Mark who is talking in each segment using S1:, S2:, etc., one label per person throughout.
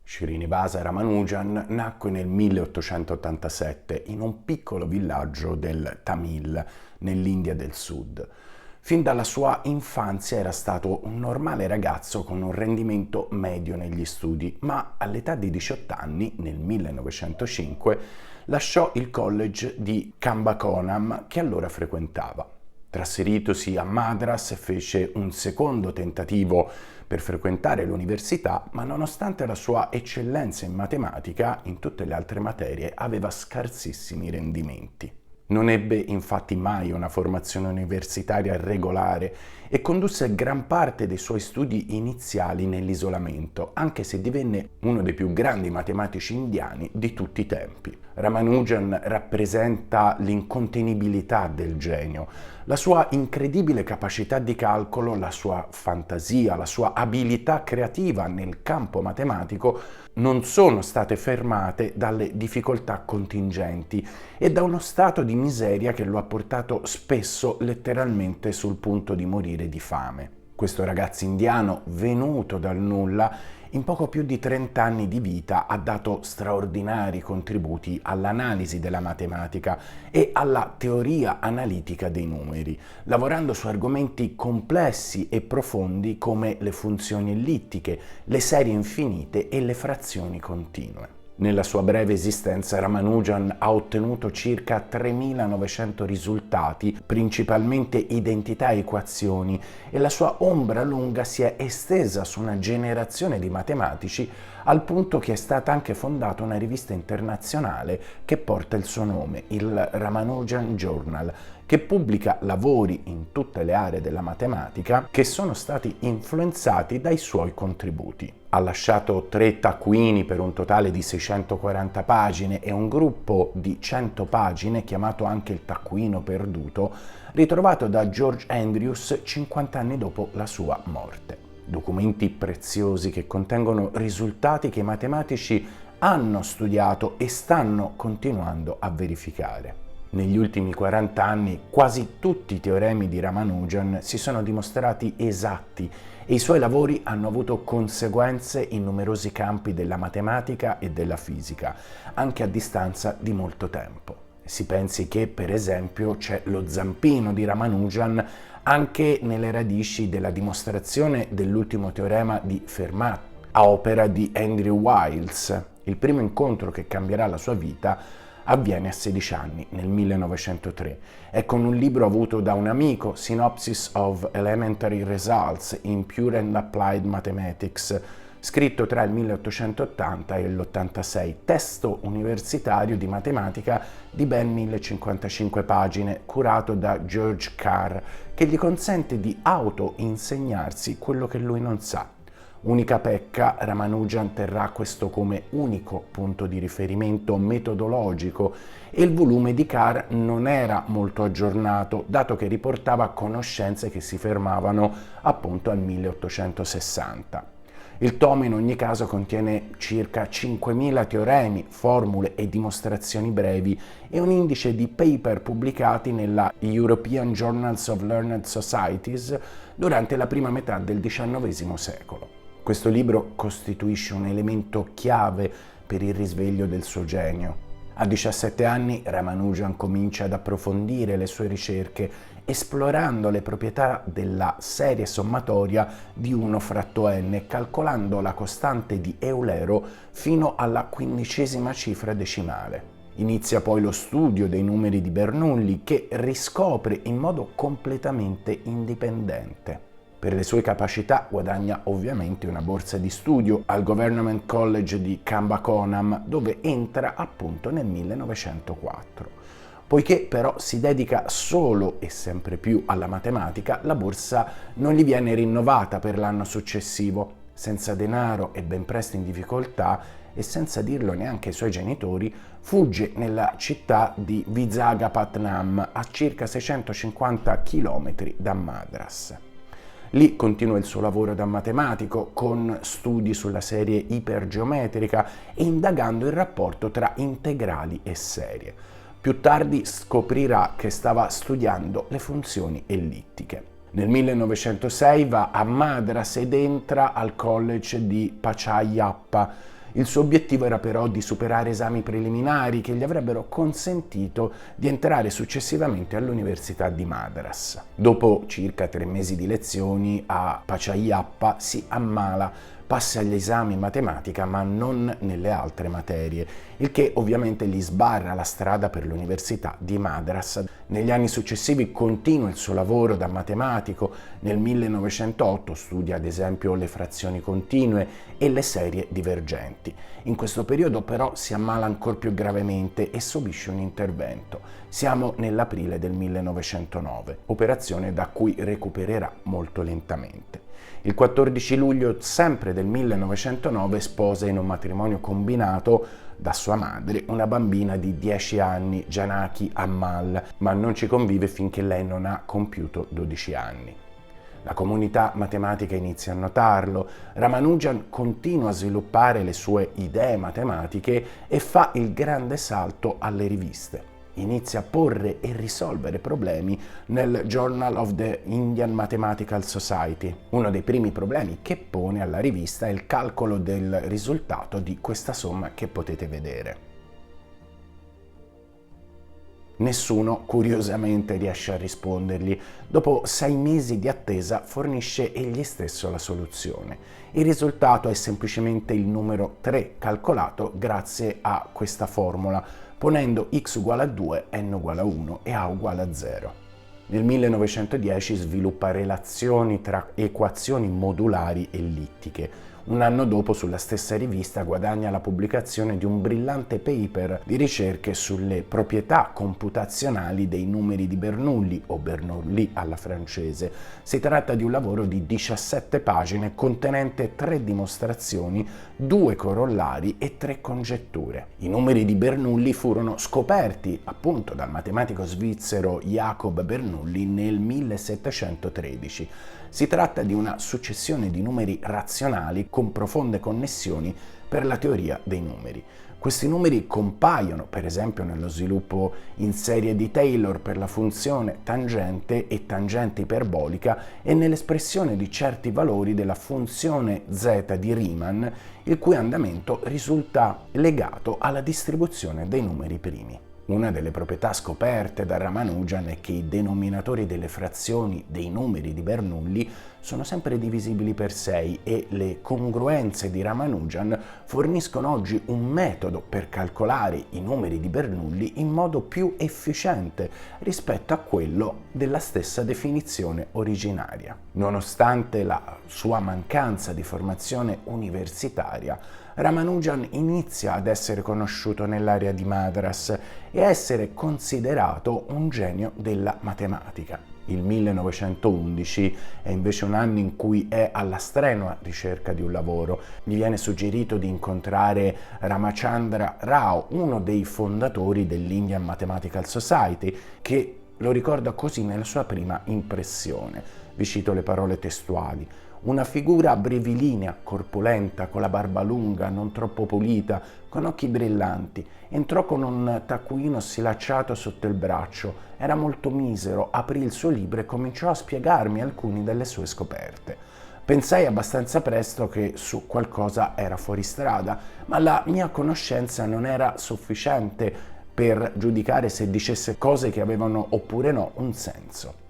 S1: Srinivasa Ramanujan nacque nel 1887 in un piccolo villaggio del Tamil, nell'India del Sud. Fin dalla sua infanzia era stato un normale ragazzo con un rendimento medio negli studi, ma all'età di 18 anni, nel 1905, lasciò il college di Kumbakonam che allora frequentava. Trasferitosi a Madras fece un secondo tentativo per frequentare l'università, ma nonostante la sua eccellenza in matematica, in tutte le altre materie aveva scarsissimi rendimenti. Non ebbe infatti mai una formazione universitaria regolare e condusse gran parte dei suoi studi iniziali nell'isolamento, anche se divenne uno dei più grandi matematici indiani di tutti i tempi. Ramanujan rappresenta l'incontenibilità del genio, la sua incredibile capacità di calcolo, la sua fantasia, la sua abilità creativa nel campo matematico non sono state fermate dalle difficoltà contingenti e da uno stato di miseria che lo ha portato spesso letteralmente sul punto di morire di fame. Questo ragazzo indiano, venuto dal nulla, in poco più di 30 anni di vita ha dato straordinari contributi all'analisi della matematica e alla teoria analitica dei numeri, lavorando su argomenti complessi e profondi come le funzioni ellittiche, le serie infinite e le frazioni continue. Nella sua breve esistenza Ramanujan ha ottenuto circa 3900 risultati, principalmente identità e equazioni, e la sua ombra lunga si è estesa su una generazione di matematici al punto che è stata anche fondata una rivista internazionale che porta il suo nome, il Ramanujan Journal, che pubblica lavori in tutte le aree della matematica che sono stati influenzati dai suoi contributi. Ha lasciato 3 taccuini per un totale di 640 pagine e un gruppo di 100 pagine, chiamato anche il taccuino perduto, ritrovato da George Andrews 50 anni dopo la sua morte. Documenti preziosi che contengono risultati che i matematici hanno studiato e stanno continuando a verificare. Negli ultimi 40 anni quasi tutti i teoremi di Ramanujan si sono dimostrati esatti e i suoi lavori hanno avuto conseguenze in numerosi campi della matematica e della fisica, anche a distanza di molto tempo. Si pensi che, per esempio, c'è lo zampino di Ramanujan anche nelle radici della dimostrazione dell'ultimo teorema di Fermat, a opera di Andrew Wiles. Il primo incontro che cambierà la sua vita avviene a 16 anni, nel 1903, e con un libro avuto da un amico, Synopsis of Elementary Results in Pure and Applied Mathematics, scritto tra il 1880 e l'86, testo universitario di matematica di ben 1055 pagine, curato da George Carr, che gli consente di auto-insegnarsi quello che lui non sa. Unica pecca, Ramanujan terrà questo come unico punto di riferimento metodologico e il volume di Carr non era molto aggiornato, dato che riportava conoscenze che si fermavano appunto al 1860. Il tomo in ogni caso contiene circa 5.000 teoremi, formule e dimostrazioni brevi e un indice di paper pubblicati nella European Journals of Learned Societies durante la prima metà del XIX secolo. Questo libro costituisce un elemento chiave per il risveglio del suo genio. A 17 anni Ramanujan comincia ad approfondire le sue ricerche esplorando le proprietà della serie sommatoria di 1 fratto n, calcolando la costante di Eulero fino alla 15ª cifra decimale. Inizia poi lo studio dei numeri di Bernoulli, che riscopre in modo completamente indipendente. Per le sue capacità guadagna ovviamente una borsa di studio al Government College di Kumbakonam, dove entra appunto nel 1904. Poiché però si dedica solo e sempre più alla matematica, la borsa non gli viene rinnovata per l'anno successivo. Senza denaro e ben presto in difficoltà, e senza dirlo neanche ai suoi genitori, fugge nella città di Visakhapatnam, a circa 650 km da Madras. Lì continua il suo lavoro da matematico, con studi sulla serie ipergeometrica e indagando il rapporto tra integrali e serie. Più tardi scoprirà che stava studiando le funzioni ellittiche. Nel 1906 va a Madras ed entra al college di Pachayappa, Il suo obiettivo era però di superare esami preliminari che gli avrebbero consentito di entrare successivamente all'Università di Madras. Dopo circa 3 mesi di lezioni a Pachayappa si ammala, passa agli esami in matematica ma non nelle altre materie, il che ovviamente gli sbarra la strada per l'Università di Madras. Negli anni successivi continua il suo lavoro da matematico. Nel 1908 studia ad esempio le frazioni continue e le serie divergenti. In questo periodo però si ammala ancora più gravemente e subisce un intervento. Siamo nell'aprile del 1909, operazione da cui recupererà molto lentamente. Il 14 luglio sempre del 1909 sposa in un matrimonio combinato da sua madre una bambina di 10 anni, Janaki Ammal, ma non ci convive finché lei non ha compiuto 12 anni. La comunità matematica inizia a notarlo, Ramanujan continua a sviluppare le sue idee matematiche e fa il grande salto alle riviste. Inizia a porre e risolvere problemi nel Journal of the Indian Mathematical Society. Uno dei primi problemi che pone alla rivista è il calcolo del risultato di questa somma che potete vedere. Nessuno, curiosamente, riesce a rispondergli. Dopo 6 mesi di attesa fornisce egli stesso la soluzione. Il risultato è semplicemente il numero 3 calcolato grazie a questa formula, ponendo x uguale a 2, n uguale a 1 e a uguale a 0. Nel 1910 sviluppa relazioni tra equazioni modulari ellittiche. Un anno dopo, sulla stessa rivista, guadagna la pubblicazione di un brillante paper di ricerche sulle proprietà computazionali dei numeri di Bernoulli, o Bernoulli alla francese. Si tratta di un lavoro di 17 pagine contenente 3 dimostrazioni, 2 corollari e 3 congetture. I numeri di Bernoulli furono scoperti appunto dal matematico svizzero Jacob Bernoulli nel 1713. Si tratta di una successione di numeri razionali con profonde connessioni per la teoria dei numeri. Questi numeri compaiono, per esempio, nello sviluppo in serie di Taylor per la funzione tangente e tangente iperbolica e nell'espressione di certi valori della funzione z di Riemann, il cui andamento risulta legato alla distribuzione dei numeri primi. Una delle proprietà scoperte da Ramanujan è che i denominatori delle frazioni dei numeri di Bernoulli sono sempre divisibili per 6 e le congruenze di Ramanujan forniscono oggi un metodo per calcolare i numeri di Bernoulli in modo più efficiente rispetto a quello della stessa definizione originaria. Nonostante la sua mancanza di formazione universitaria, Ramanujan inizia ad essere conosciuto nell'area di Madras e a essere considerato un genio della matematica. Il 1911 è invece un anno in cui è alla strenua ricerca di un lavoro. Gli viene suggerito di incontrare Ramachandra Rao, uno dei fondatori dell'Indian Mathematical Society, che lo ricorda così nella sua prima impressione. Vi cito le parole testuali. Una figura brevilinea, corpulenta, con la barba lunga, non troppo pulita, con occhi brillanti. Entrò con un taccuino sfilacciato sotto il braccio. Era molto misero, aprì il suo libro e cominciò a spiegarmi alcune delle sue scoperte. Pensai abbastanza presto che su qualcosa era fuori strada, ma la mia conoscenza non era sufficiente per giudicare se dicesse cose che avevano oppure no un senso.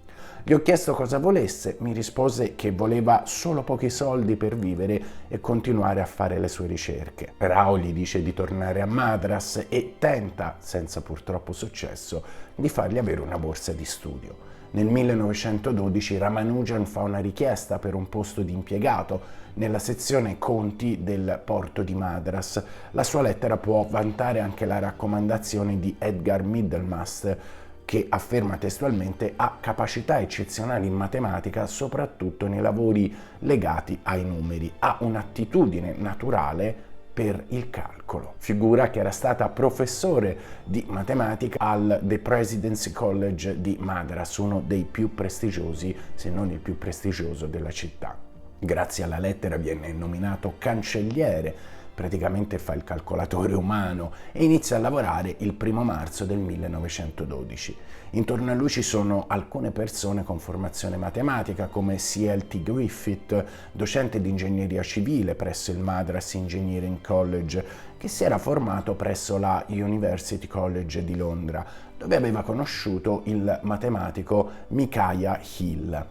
S1: Gli ho chiesto cosa volesse, mi rispose che voleva solo pochi soldi per vivere e continuare a fare le sue ricerche. Rao gli dice di tornare a Madras e tenta, senza purtroppo successo, di fargli avere una borsa di studio. Nel 1912 Ramanujan fa una richiesta per un posto di impiegato nella sezione conti del porto di Madras. La sua lettera può vantare anche la raccomandazione di Edgar Middlemast, che afferma testualmente ha capacità eccezionali in matematica, soprattutto nei lavori legati ai numeri, ha un'attitudine naturale per il calcolo. Figura che era stata professore di matematica al The Presidency College di Madras, uno dei più prestigiosi, se non il più prestigioso della città. Grazie alla lettera viene nominato cancelliere praticamente fa il calcolatore umano e inizia a lavorare il 1° marzo del 1912. Intorno a lui ci sono alcune persone con formazione matematica come C.L.T. Griffith, docente di ingegneria civile presso il Madras Engineering College, che si era formato presso la University College di Londra, dove aveva conosciuto il matematico Micaiah Hill.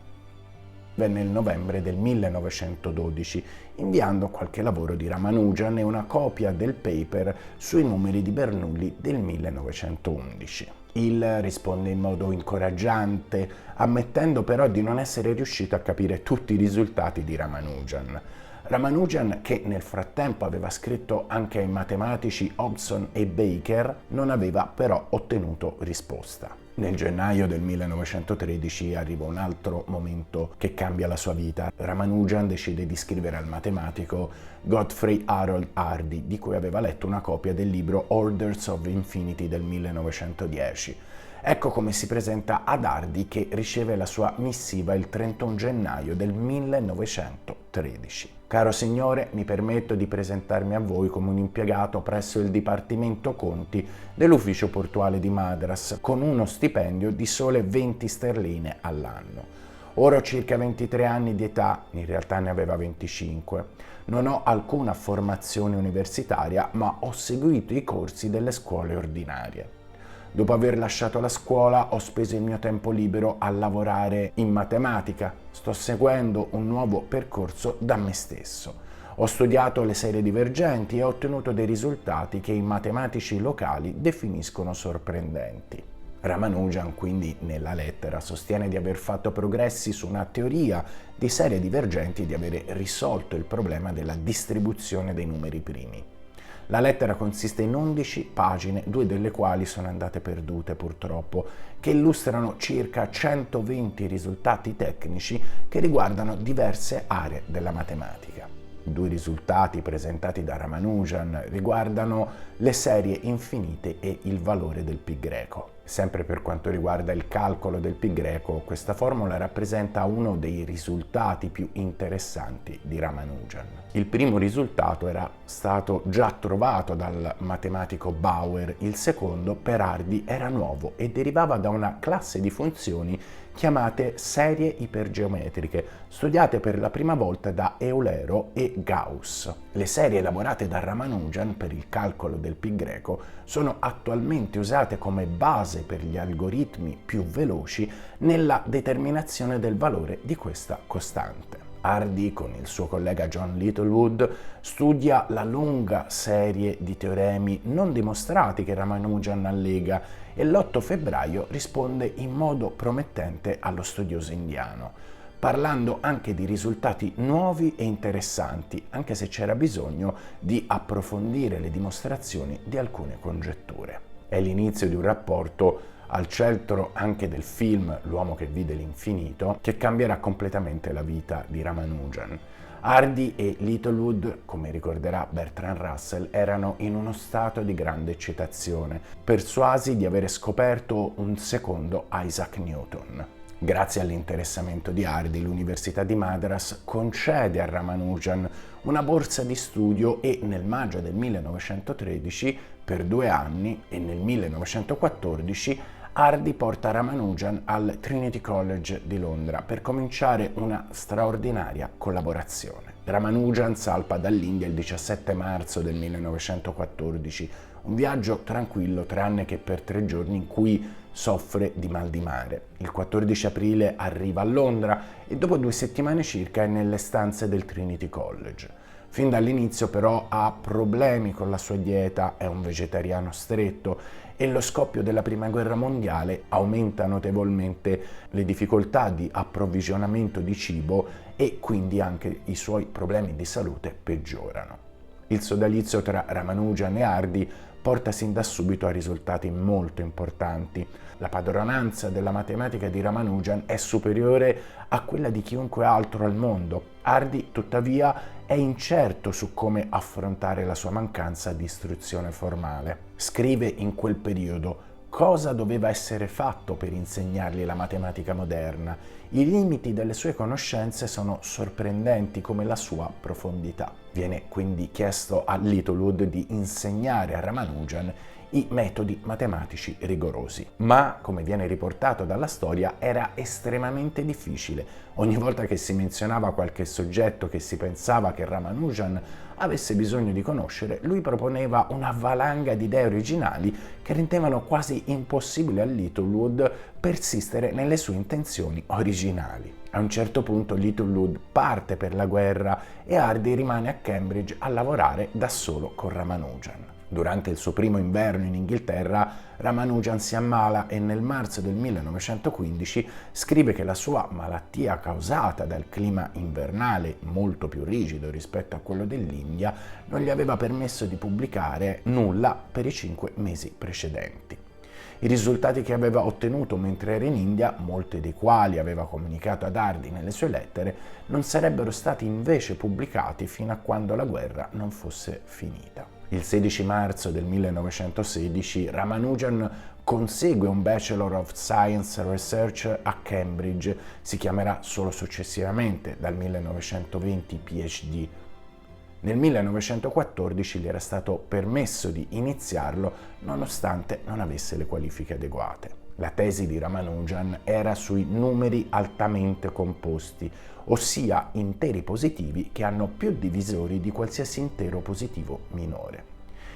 S1: Venne il novembre del 1912, inviando qualche lavoro di Ramanujan e una copia del paper sui numeri di Bernoulli del 1911. Hill risponde in modo incoraggiante, ammettendo però di non essere riuscito a capire tutti i risultati di Ramanujan. Ramanujan, che nel frattempo aveva scritto anche ai matematici Hobson e Baker, non aveva però ottenuto risposta. Nel gennaio del 1913 arriva un altro momento che cambia la sua vita. Ramanujan decide di scrivere al matematico Godfrey Harold Hardy, di cui aveva letto una copia del libro Orders of Infinity del 1910. Ecco come si presenta ad Hardy, che riceve la sua missiva il 31 gennaio del 1913. Caro signore, mi permetto di presentarmi a voi come un impiegato presso il Dipartimento Conti dell'Ufficio Portuale di Madras, con uno stipendio di sole 20 sterline all'anno. Ora ho circa 23 anni di età, in realtà ne aveva 25. Non ho alcuna formazione universitaria, ma ho seguito i corsi delle scuole ordinarie. Dopo aver lasciato la scuola ho speso il mio tempo libero a lavorare in matematica. Sto seguendo un nuovo percorso da me stesso. Ho studiato le serie divergenti e ho ottenuto dei risultati che i matematici locali definiscono sorprendenti. Ramanujan quindi nella lettera sostiene di aver fatto progressi su una teoria di serie divergenti e di aver risolto il problema della distribuzione dei numeri primi. La lettera consiste in 11 pagine, 2 delle quali sono andate perdute purtroppo, che illustrano circa 120 risultati tecnici che riguardano diverse aree della matematica. 2 risultati presentati da Ramanujan riguardano le serie infinite e il valore del pi greco. Sempre per quanto riguarda il calcolo del pi greco, questa formula rappresenta uno dei risultati più interessanti di Ramanujan. Il primo risultato era stato già trovato dal matematico Bauer, il secondo per Hardy era nuovo e derivava da una classe di funzioni chiamate serie ipergeometriche, studiate per la prima volta da Eulero e Gauss. Le serie elaborate da Ramanujan per il calcolo del pi greco sono attualmente usate come base per gli algoritmi più veloci nella determinazione del valore di questa costante. Hardy, con il suo collega John Littlewood, studia la lunga serie di teoremi non dimostrati che Ramanujan allega e l'8 febbraio risponde in modo promettente allo studioso indiano, parlando anche di risultati nuovi e interessanti, anche se c'era bisogno di approfondire le dimostrazioni di alcune congetture. È l'inizio di un rapporto al centro anche del film L'uomo che vide l'infinito, che cambierà completamente la vita di Ramanujan. Hardy e Littlewood, come ricorderà Bertrand Russell, erano in uno stato di grande eccitazione, persuasi di avere scoperto un secondo Isaac Newton. Grazie all'interessamento di Hardy, l'Università di Madras concede a Ramanujan una borsa di studio e nel maggio del 1913, per 2 anni, e nel 1914, Hardy porta Ramanujan al Trinity College di Londra per cominciare una straordinaria collaborazione. Ramanujan salpa dall'India il 17 marzo del 1914, un viaggio tranquillo tranne che per 3 giorni in cui soffre di mal di mare. Il 14 aprile arriva a Londra e dopo 2 settimane circa è nelle stanze del Trinity College. Fin dall'inizio però ha problemi con la sua dieta, è un vegetariano stretto e lo scoppio della Prima Guerra Mondiale aumenta notevolmente le difficoltà di approvvigionamento di cibo e quindi anche i suoi problemi di salute peggiorano. Il sodalizio tra Ramanujan e Hardy porta sin da subito a risultati molto importanti. La padronanza della matematica di Ramanujan è superiore a quella di chiunque altro al mondo. Hardy, tuttavia, è incerto su come affrontare la sua mancanza di istruzione formale. Scrive in quel periodo: cosa doveva essere fatto per insegnargli la matematica moderna. I limiti delle sue conoscenze sono sorprendenti come la sua profondità. Viene quindi chiesto a Littlewood di insegnare a Ramanujan i metodi matematici rigorosi. Ma, come viene riportato dalla storia, era estremamente difficile. Ogni volta che si menzionava qualche soggetto che si pensava che Ramanujan avesse bisogno di conoscere, lui proponeva una valanga di idee originali che rendevano quasi impossibile a Littlewood persistere nelle sue intenzioni originali. A un certo punto Littlewood parte per la guerra e Hardy rimane a Cambridge a lavorare da solo con Ramanujan. Durante il suo primo inverno in Inghilterra, Ramanujan si ammala e nel marzo del 1915 scrive che la sua malattia causata dal clima invernale molto più rigido rispetto a quello dell'India non gli aveva permesso di pubblicare nulla per i 5 mesi precedenti. I risultati che aveva ottenuto mentre era in India, molti dei quali aveva comunicato ad Hardy nelle sue lettere, non sarebbero stati invece pubblicati fino a quando la guerra non fosse finita. Il 16 marzo del 1916 Ramanujan consegue un Bachelor of Science Research a Cambridge, si chiamerà solo successivamente dal 1920 PhD. Nel 1914 gli era stato permesso di iniziarlo nonostante non avesse le qualifiche adeguate. La tesi di Ramanujan era sui numeri altamente composti, ossia interi positivi che hanno più divisori di qualsiasi intero positivo minore,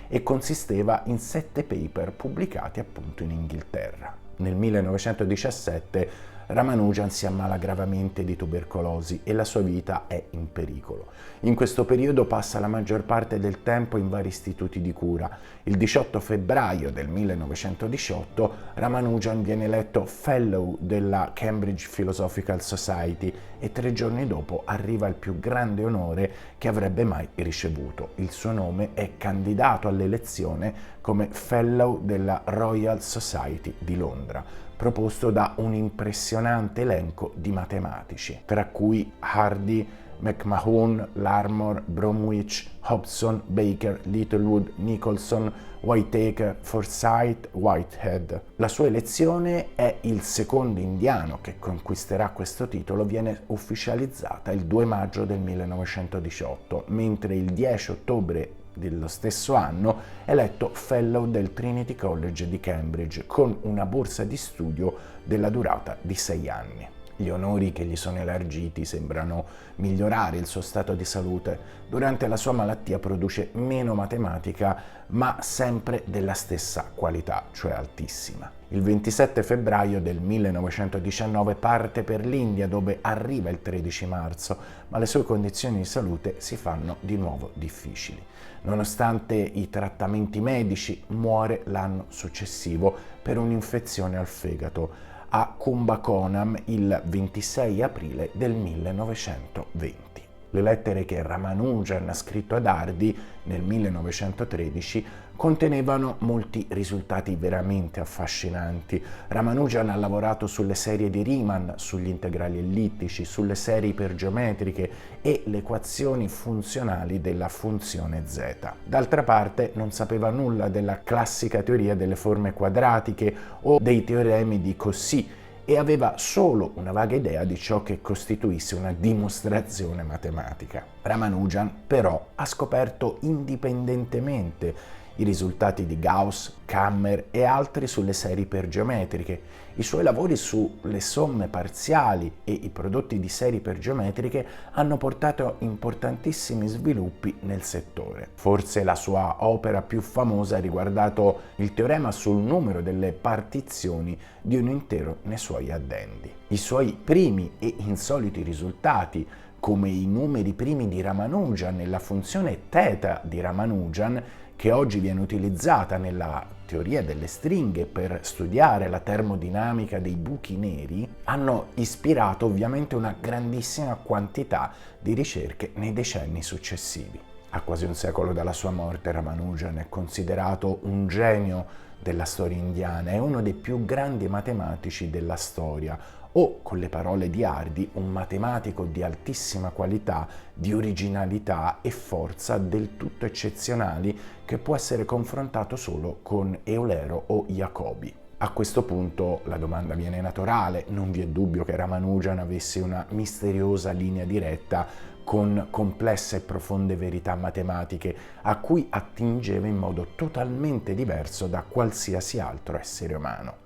S1: e consisteva in 7 paper pubblicati appunto in Inghilterra. Nel 1917 Ramanujan si ammala gravemente di tubercolosi e la sua vita è in pericolo. In questo periodo passa la maggior parte del tempo in vari istituti di cura. Il 18 febbraio del 1918 Ramanujan viene eletto Fellow della Cambridge Philosophical Society e 3 giorni dopo arriva il più grande onore che avrebbe mai ricevuto. Il suo nome è candidato all'elezione come Fellow della Royal Society di Londra, proposto da un impressionante elenco di matematici, tra cui Hardy, McMahon, Larmor, Bromwich, Hobson, Baker, Littlewood, Nicholson, Whitaker, Forsyth, Whitehead. La sua elezione è il secondo indiano che conquisterà questo titolo, viene ufficializzata il 2 maggio del 1918, mentre il 10 ottobre dello stesso anno è eletto Fellow del Trinity College di Cambridge con una borsa di studio della durata di 6 anni. Gli onori che gli sono elargiti sembrano migliorare il suo stato di salute. Durante la sua malattia produce meno matematica, ma sempre della stessa qualità, cioè altissima. Il 27 febbraio del 1919 parte per l'India, dove arriva il 13 marzo, ma le sue condizioni di salute si fanno di nuovo difficili. Nonostante i trattamenti medici, muore l'anno successivo per un'infezione al fegato a Kumbakonam il 26 aprile del 1920. Le lettere che Ramanujan ha scritto ad Hardy nel 1913 contenevano molti risultati veramente affascinanti. Ramanujan ha lavorato sulle serie di Riemann, sugli integrali ellittici, sulle serie ipergeometriche e le equazioni funzionali della funzione z. D'altra parte non sapeva nulla della classica teoria delle forme quadratiche o dei teoremi di Cauchy e aveva solo una vaga idea di ciò che costituisse una dimostrazione matematica. Ramanujan però ha scoperto indipendentemente i risultati di Gauss, Kammer e altri sulle serie ipergeometriche. I suoi lavori sulle somme parziali e i prodotti di serie ipergeometriche hanno portato importantissimi sviluppi nel settore. Forse la sua opera più famosa ha riguardato il teorema sul numero delle partizioni di un intero nei suoi addendi. I suoi primi e insoliti risultati, come i numeri primi di Ramanujan e la funzione θ di Ramanujan, che oggi viene utilizzata nella teoria delle stringhe per studiare la termodinamica dei buchi neri, hanno ispirato ovviamente una grandissima quantità di ricerche nei decenni successivi. A quasi un secolo dalla sua morte, Ramanujan è considerato un genio della storia indiana, è uno dei più grandi matematici della storia, o, con le parole di Hardy, un matematico di altissima qualità, di originalità e forza del tutto eccezionali che può essere confrontato solo con Eulero o Jacobi. A questo punto la domanda viene naturale, non vi è dubbio che Ramanujan avesse una misteriosa linea diretta con complesse e profonde verità matematiche a cui attingeva in modo totalmente diverso da qualsiasi altro essere umano.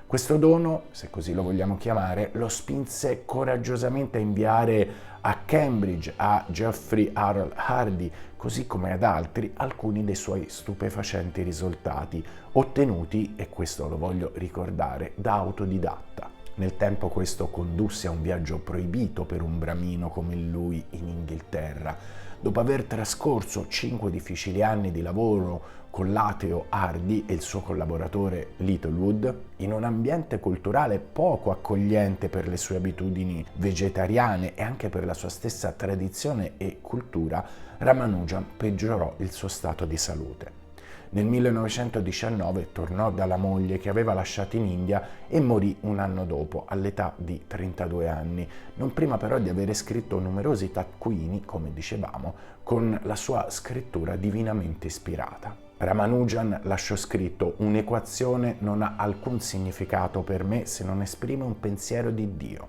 S1: Questo dono, se così lo vogliamo chiamare, lo spinse coraggiosamente a inviare a Cambridge a Geoffrey Harold Hardy, così come ad altri, alcuni dei suoi stupefacenti risultati, ottenuti, e questo lo voglio ricordare, da autodidatta. Nel tempo questo condusse a un viaggio proibito per un bramino come lui in Inghilterra. Dopo aver trascorso 5 difficili anni di lavoro con l'ateo Hardy e il suo collaboratore Littlewood, in un ambiente culturale poco accogliente per le sue abitudini vegetariane e anche per la sua stessa tradizione e cultura, Ramanujan peggiorò il suo stato di salute. Nel 1919 tornò dalla moglie che aveva lasciato in India e morì un anno dopo, all'età di 32 anni, non prima però di avere scritto numerosi taccuini, come dicevamo, con la sua scrittura divinamente ispirata. Ramanujan lasciò scritto: «Un'equazione non ha alcun significato per me se non esprime un pensiero di Dio».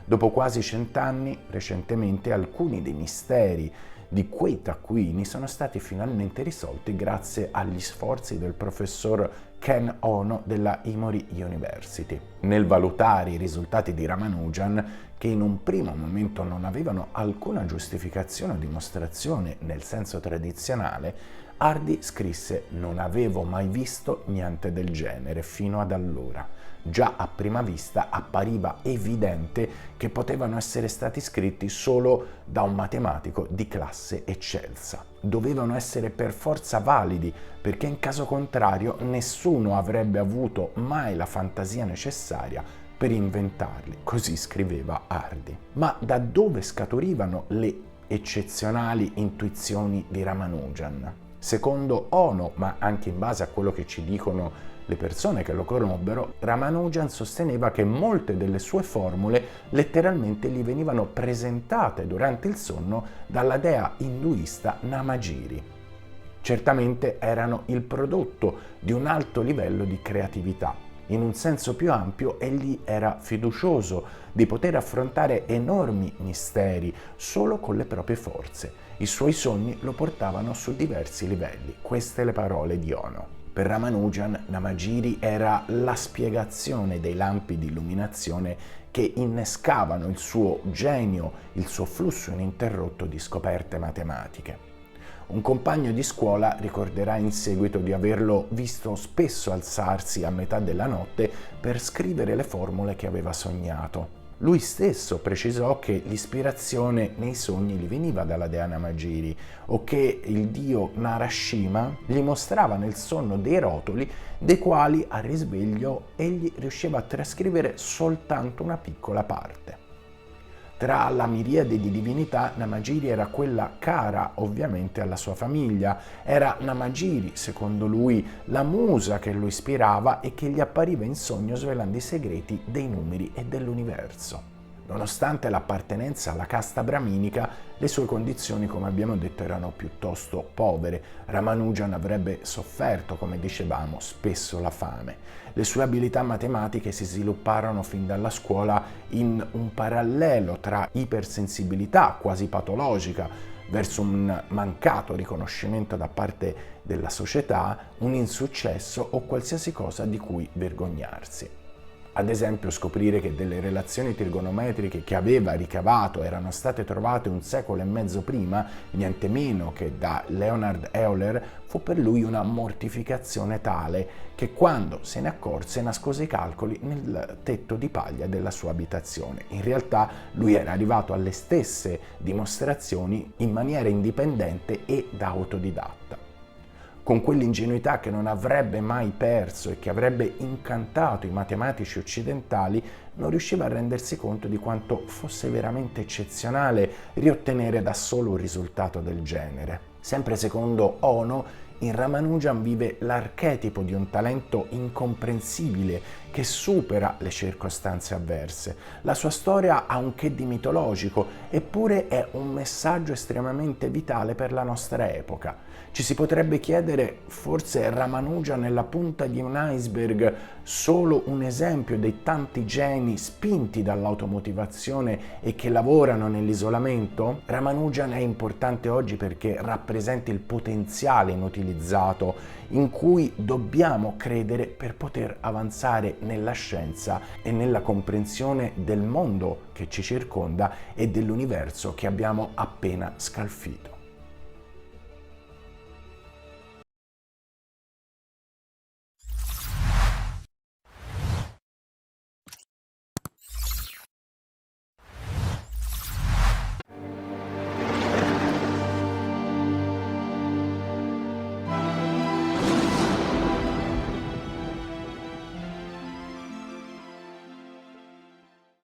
S1: Dopo quasi 100 anni, recentemente, alcuni dei misteri di quei taccuini sono stati finalmente risolti grazie agli sforzi del professor Ken Ono della Emory University. Nel valutare i risultati di Ramanujan, che in un primo momento non avevano alcuna giustificazione o dimostrazione nel senso tradizionale, Hardy scrisse: «Non avevo mai visto niente del genere fino ad allora. Già a prima vista appariva evidente che potevano essere stati scritti solo da un matematico di classe eccelsa. Dovevano essere per forza validi, perché in caso contrario nessuno avrebbe avuto mai la fantasia necessaria per inventarli», così scriveva Hardy. Ma da dove scaturivano le eccezionali intuizioni di Ramanujan? Secondo Ono, ma anche in base a quello che ci dicono le persone che lo conobbero, Ramanujan sosteneva che molte delle sue formule letteralmente gli venivano presentate durante il sonno dalla dea induista Namagiri. Certamente erano il prodotto di un alto livello di creatività. In un senso più ampio, egli era fiducioso di poter affrontare enormi misteri solo con le proprie forze. I suoi sogni lo portavano su diversi livelli. Queste le parole di Ono. Per Ramanujan, Namagiri era la spiegazione dei lampi di illuminazione che innescavano il suo genio, il suo flusso ininterrotto di scoperte matematiche. Un compagno di scuola ricorderà in seguito di averlo visto spesso alzarsi a metà della notte per scrivere le formule che aveva sognato. Lui stesso precisò che l'ispirazione nei sogni gli veniva dalla dea Namagiri o che il dio Narasimha gli mostrava nel sonno dei rotoli dei quali al risveglio egli riusciva a trascrivere soltanto una piccola parte. Tra la miriade di divinità, Namagiri era quella cara ovviamente alla sua famiglia. Era Namagiri, secondo lui, la musa che lo ispirava e che gli appariva in sogno svelando i segreti dei numeri e dell'universo. Nonostante l'appartenenza alla casta brahminica, le sue condizioni, come abbiamo detto, erano piuttosto povere. Ramanujan avrebbe sofferto, come dicevamo, spesso la fame. Le sue abilità matematiche si svilupparono fin dalla scuola in un parallelo tra ipersensibilità quasi patologica verso un mancato riconoscimento da parte della società, un insuccesso o qualsiasi cosa di cui vergognarsi. Ad esempio, scoprire che delle relazioni trigonometriche che aveva ricavato erano state trovate un secolo e mezzo prima, niente meno che da Leonhard Euler, fu per lui una mortificazione tale che quando se ne accorse nascose i calcoli nel tetto di paglia della sua abitazione. In realtà lui era arrivato alle stesse dimostrazioni in maniera indipendente e da autodidatta. Con quell'ingenuità che non avrebbe mai perso e che avrebbe incantato i matematici occidentali, non riusciva a rendersi conto di quanto fosse veramente eccezionale riottenere da solo un risultato del genere. Sempre secondo Ono, in Ramanujan vive l'archetipo di un talento incomprensibile che supera le circostanze avverse. La sua storia ha un che di mitologico, eppure è un messaggio estremamente vitale per la nostra epoca. Ci si potrebbe chiedere, forse Ramanujan è la punta di un iceberg, solo un esempio dei tanti geni spinti dall'automotivazione e che lavorano nell'isolamento? Ramanujan è importante oggi perché rappresenta il potenziale inutilizzato in cui dobbiamo credere per poter avanzare nella scienza e nella comprensione del mondo che ci circonda e dell'universo che abbiamo appena scalfito.